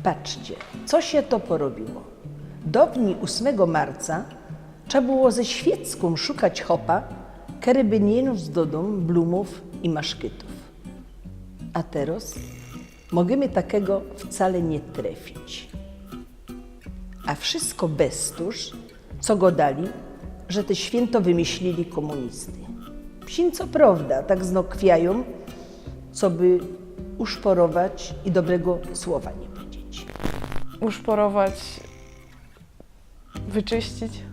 Patrzcie, co się to porobiło. Do dni 8 marca trzeba było ze świecką szukać chopa, który by nie niósł do domu blumów i maszkytów. A teraz możemy takiego wcale nie trafić. A wszystko bez tuż, co go dali, że te święto wymyślili komunisty. Psin co prawda, tak znokwiają, co by uszporować i dobrego słowa nie powiedzieć. Uszporować, wyczyścić.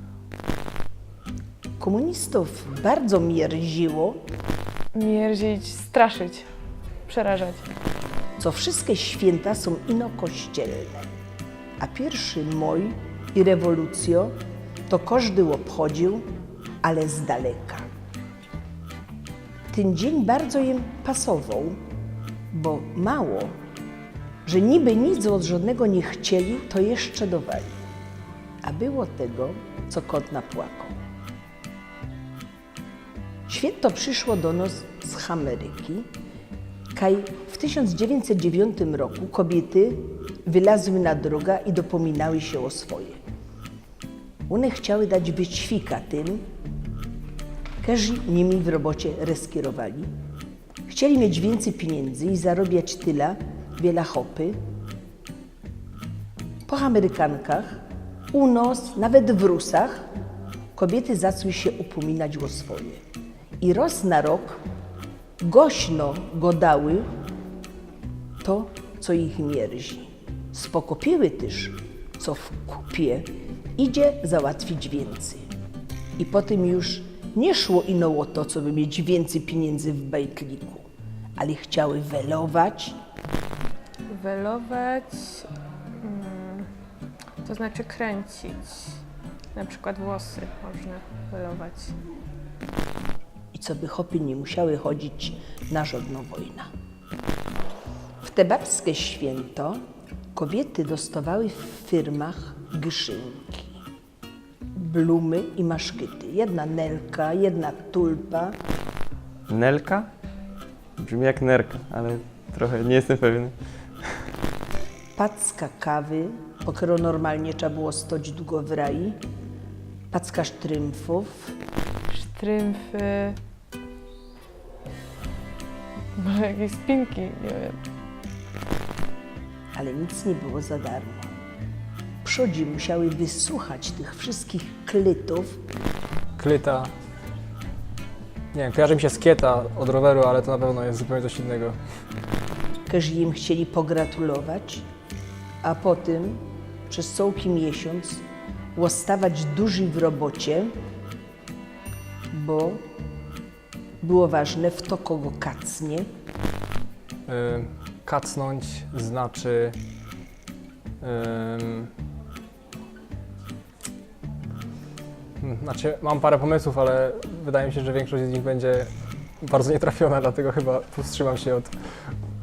Komunistów bardzo mierziło, Mierzić, straszyć, przerażać. co wszystkie święta są inokościelne. A 1 maj i rewolucjo to każdy obchodził, ale z daleka. Ten dzień bardzo im pasował, bo mało, że niby nic od żadnego nie chcieli, to jeszcze dawali. A było tego, co kot napłakał. Święto przyszło do nas z Ameryki, kaj w 1909 roku kobiety wylazły na drogę i dopominały się o swoje. One chciały dać wyćwika tym, którzy nimi w robocie reskierowali. Chcieli mieć więcej pieniędzy i zarobiać tyle, wiele hopy. Po Amerykankach, u nas, nawet w Rusach, kobiety zaczęły się upominać o swoje. I raz na rok głośno godały to, co ich mierzi. Spokopiły też, co w kupie idzie załatwić więcej. I potem już nie szło ino o to, co by mieć więcej pieniędzy w bajtliku, ale chciały welować. Welować, to znaczy kręcić. Na przykład włosy można welować. I co by chopy nie musiały chodzić na żadną wojnę. W te babskie święto kobiety dostawały w firmach gyszynki, blumy i maszkyty. Jedna nelka, jedna tulpa. Nelka? Brzmi jak nerka, ale trochę nie jestem pewien. Packa kawy, po którą normalnie trzeba było stoć długo w rai, packa sztrymfów, Sztrymfy, może jakieś spinki, nie wiem. ale nic nie było za darmo. Przodzi musiały wysłuchać tych wszystkich klytów, Klyta. Nie wiem, kojarzy mi się skieta od roweru, ale to na pewno jest zupełnie coś innego. którzy im chcieli pogratulować, a potem przez cały miesiąc łostawać duży w robocie, bo było ważne, w to kogo kacnie. Kacnąć znaczy... Znaczy, mam parę pomysłów, ale wydaje mi się, że większość z nich będzie bardzo nietrafiona, dlatego chyba powstrzymam się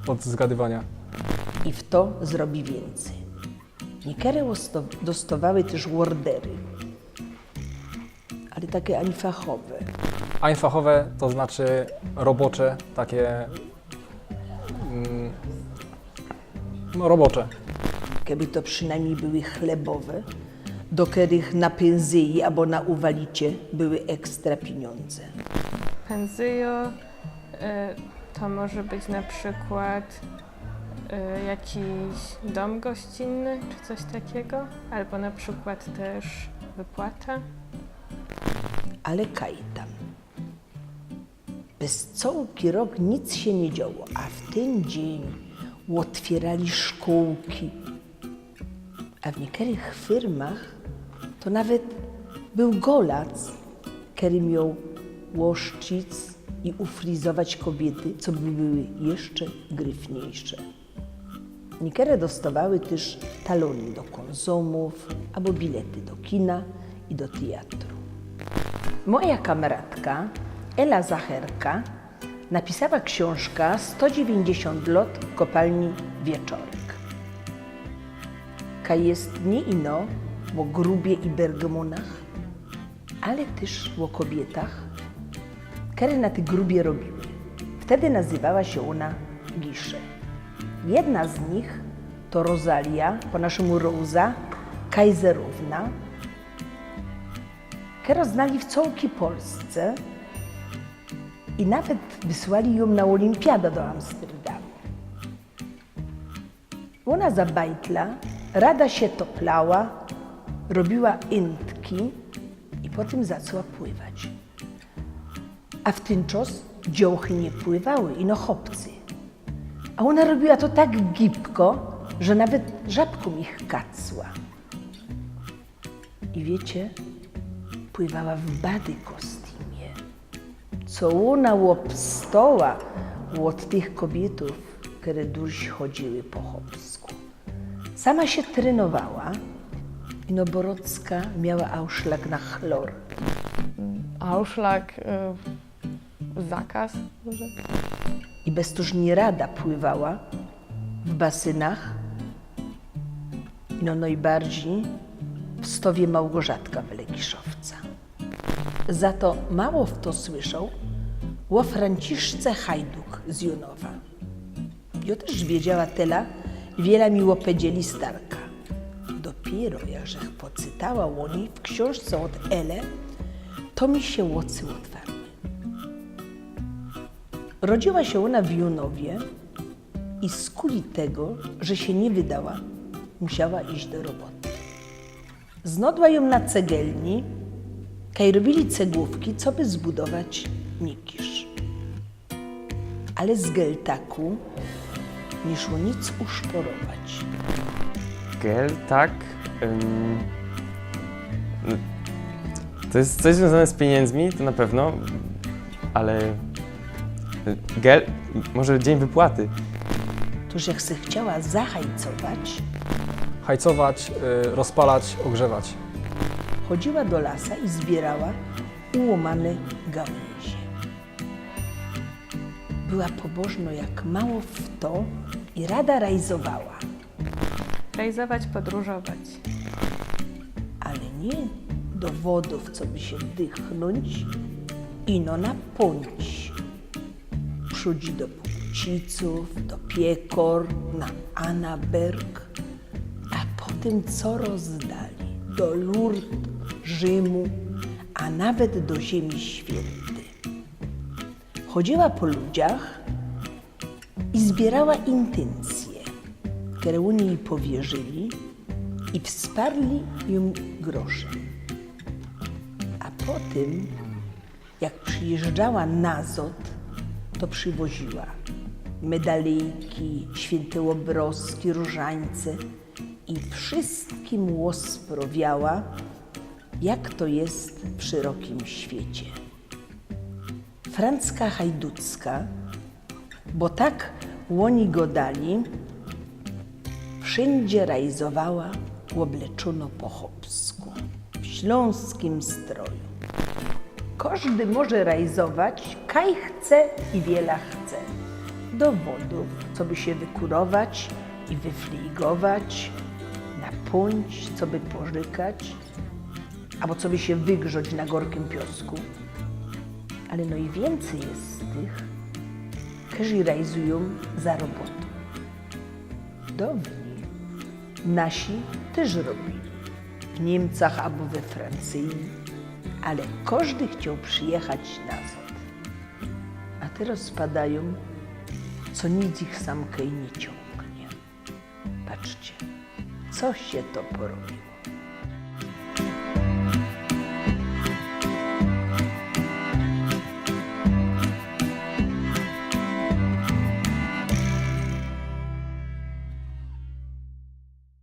od zgadywania. I w to zrobi więcej. Niektóre dostawały też ordery, ale takie ani fachowe. Einfachowe to znaczy robocze, takie... no robocze. Keby to przynajmniej były chlebowe, do których na pensji albo na uwalicie były ekstra pieniądze. Penzyjo, to może być na przykład jakiś dom gościnny czy coś takiego, albo na przykład też wypłata. Ale kaj tam. Bez cały rok nic się nie działo, a w ten dzień otwierali szkółki. A w niektórych firmach to nawet był golac, który miał łoszczyć i ufrizować kobiety, co by były jeszcze gryfniejsze. Niektóre dostawały też talony do konsumów albo bilety do kina i do teatru. Moja kameratka Ela Zacherka napisała książkę 190 lat w kopalni Wieczorek. Kaj jest nie ino o grubie i bergamonach, ale też o kobietach, które na tej grubie robiły. Wtedy nazywała się ona Gisze. Jedna z nich to Rosalia, po naszemu Rosa, Kajzerówna, którą znali w całej Polsce i nawet wysłali ją na olimpiadę do Amsterdamu. Ona za bajtla rada się toplała, robiła intki i potem zaczęła pływać. A w ten czas dziołchy nie pływały, ino chłopcy. A ona robiła to tak gibko, że nawet żabką ich kacła. I wiecie, pływała w bady kostiumie, co ona łopstoła od tych kobietów, które duś chodziły po chłopsku. Sama się trenowała, ino Borocka miała auszlak na chlor. Auszlak, zakaz może? I beztużnie rada pływała w basynach, no najbardziej w Stowie Małgorzatka Welekiszowca. Za to mało w to słyszał o Franciszce Hajduk z Junowa. Ja też wiedziała tyle, wiele mi opowiedzieli starka. Dopiero jakżech pocytała o niej w książce od Ele, to mi się łocy otwarły. Rodziła się ona w Junowie i z kuli tego, że się nie wydała, musiała iść do roboty. Znodła ją na cegielni, kaj robili cegłówki, co by zbudować nikisz. Ale z geltaku nie szło nic uszporować. Gel, tak. No, to jest coś związane z pieniędzmi, to na pewno, ale gel, może dzień wypłaty. To, że se chciała zahajcować, Hajcować, rozpalać, ogrzewać. chodziła do lasa i zbierała ułomane gałęzie. Była pobożna jak mało w to i rada rajzowała, Rejzować, podróżować. ale nie do wodów, co by się wdychnąć, ino na pąć. Przudzi do Płciców, do Piekor, na Anaberg, a potem co rozdali, do Lourdes, Rzymu, a nawet do Ziemi Świętej. Chodziła po ludziach i zbierała intencje, które oni jej powierzyli i wsparli ją groszem. A potem, jak przyjeżdżała na Zot, to przywoziła medalejki, święte obroski, różańce i wszystkim łosprowiała, jak to jest w szerokim świecie. Francka Hajducka, bo tak łoni go dali, wszędzie rajzowała obleczono po chłopsku, w śląskim stroju. Każdy może rajzować, kaj chce i wiele chce. Dowodów, co by się wykurować i wyfligować, na pąć, co by pożykać, albo co by się wygrzać na gorkim piosku. Ale no i więcej jest tych, którzy rajzują za robotą. Downi, nasi też robili, w Niemcach albo we Francji, ale każdy chciał przyjechać na Zot. A teraz spadają, co nic ich samkej nie ciągnie. Patrzcie, co się to porobiło.